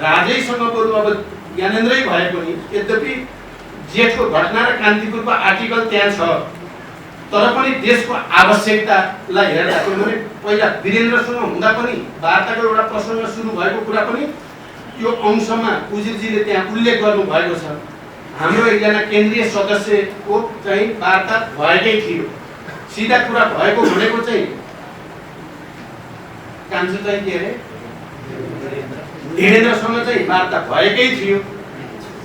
राजैसँग बरु अब ज्ञानेन्द्रै भए पनि यद्यपि जेठको घटना र कान्तिपुरको आर्टिकल त्यहाँ छ, तर पनि देशको आवश्यकतालाई हेर्दाखेरि भने पहिला वीरेन्द्रसँग हुँदा पनि वार्ताको एउटा प्रसङ्ग सुरु भएको कुरा पनि यो अंशमा उजिरजीले त्यहाँ उल्लेख गर्नु भएको छ। हाम्रो एकजना केन्द्रीय सदस्यको चाहिँ वार्ता भएकै थियो। सिधा कुरा भएको भनेको चाहिँ कान्छो चाहिँ के अरे वीरेन्द्रसँग चाहिँ वार्ता भएकै थियो।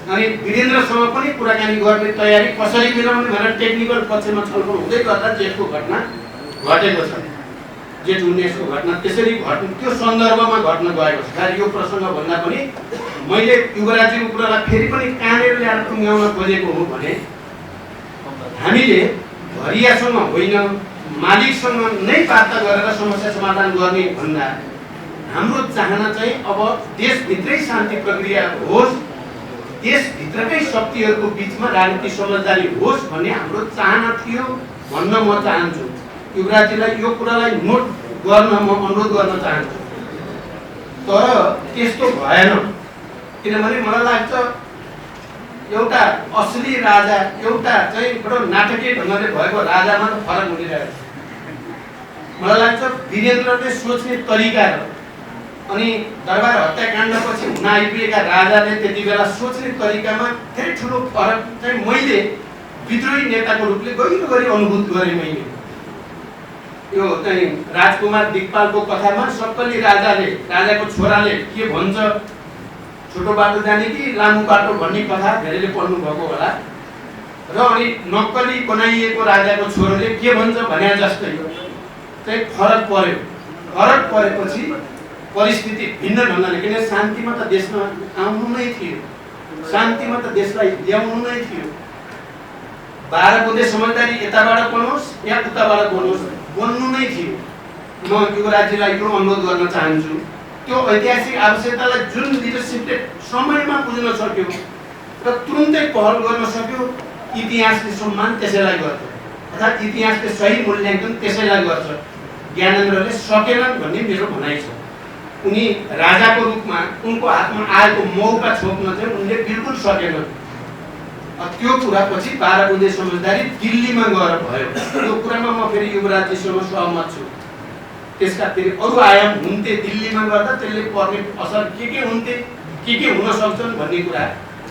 अनि वीरेन्द्रसँग पनि कुराकानी गर्ने तयारी कसरी मिलाउने भनेर टेक्निकल पक्षमा छलफल हुँदै गर्दा जेठको घटना घटेको छ। जेठ 19 को घटना त्यसरी घट्नु त्यो सन्दर्भमा घट्न गएको छ। यो प्रसङ्ग भन्दा पनि मैले युवराजीको कुरालाई फेरि पनि कहाँनिर ल्याएर टुङ्ग्याउन खोजेको हो भने हामीले भरियासँग होइन मालिकसँग नै वार्ता गरेर समस्या समाधान गर्ने भन्दा हाम्रो चाहना चाहिँ अब देशभित्रै शान्ति प्रक्रिया होस्, देशभित्रकै शक्तिहरूको बिचमा राजनीतिक समझदारी होस् भन्ने हाम्रो चाहना थियो भन्न म चाहन्छु। युवराजीलाई यो कुरालाई नोट गर्न म अनुरोध गर्न चाहन्छु। तर त्यस्तो भएन, किनभने मलाई लाग्छ एउटा असली राजा एउटा चाहिँ बडो नाटकीय ढङ्गले भएको राजामा त फरक हुँदिरहेको छ। मलाई लाग्छ वीरेन्द्रले सोच्ने तरिका र अनि दरबार हत्याकाण्डपछि हुन आइपुगेका राजाले त्यति बेला सोच्ने तरिकामा धेरै ठुलो फरक चाहिँ मैले विद्रोही नेताको रूपले गहिरो गरी अनुभूत गरेँ। मैले यो चाहिँ राजकुमार दिक्पालको कथामा सक्कली राजाको छोराले के भन्छ, छोटो बाटो जाने कि लामो बाटो भन्ने कथा धेरैले पढ्नु भएको होला र अनि नक्कली बनाइएको राजाको छोरोले के भन्छ भने जस्तै चाहिँ फरक पर्यो। फरक परेपछि परिस्थिति भिन्न ढङ्गले, किन शान्तिमा त देशमा आउनु नै थियो, शान्तिमा त देशलाई ल्याउनु नै थियो। 12 बुँदे समझदारी यताबाट बनोस् या उताबाट बनोस् बन्नु नै थियो। म युवराजीलाई यो अनुरोध गर्न चाहन्छु, त्यो ऐतिहासिक आवश्यकतालाई जुन लिडरसिपले समयमा बुझ्न सक्यो र तुरुन्तै पहल गर्न सक्यो, इतिहासले सम्मान त्यसैलाई गर्छ अर्थात् इतिहासले सही मूल्याङ्कन त्यसैलाई गर्छ। ज्ञानेन्द्रले सकेनन् भन्ने मेरो भनाइ छ। उनी राजाको रूपमा उनको हातमा आएको मौका छोप्न चाहिँ उनले बिल्कुल सकेनन्। त्यो कुरा पछि 12 बुँदे समझदारी दिल्लीमा गएर भयो। त्यो कुरामा म फेरि युवराजीसँग सहमत छु। त्यसका फेरि अरू आयाम हुन्थे दिल्लीमा गर्दा, त्यसले पर्ने असर के हुन्थे, के हुन सक्छन् भन्ने कुरा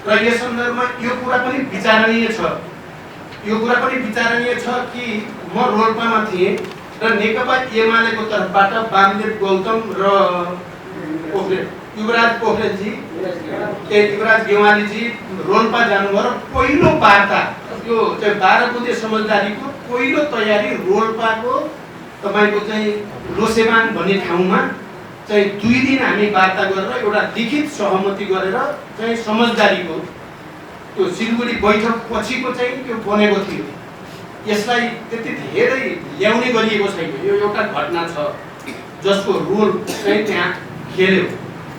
र यस सन्दर्भमा यो कुरा पनि विचारणीय छ। यो कुरा पनि विचारणीय छ कि म रोल्पामा थिएँ र नेकपा एमालेको तर्फबाट वामदेव गौतम र युवराज पोखरेलजी युवराज गेवालीजी रोल्पा जानुभयो र पहिलो वार्ता यो चाहिँ 12 बुँदे समझदारीको पहिलो तयारी रोल्पाको तपाईको चाहिँ लोसेबाङ भन्ने ठाउँमा चाहिँ 2 दिन हामी वार्ता गरेर एउटा लिखित सहमति गरेर चाहिँ समझदारीको त्यो सिलगढी बैठक पछिको चाहिँ त्यो बनेको थियो। यसलाई त्यति धेरै ल्याउने गरिएको छैन। यो एउटा घटना छ जसको रोल चाहिँ त्यहाँ खेल्यो।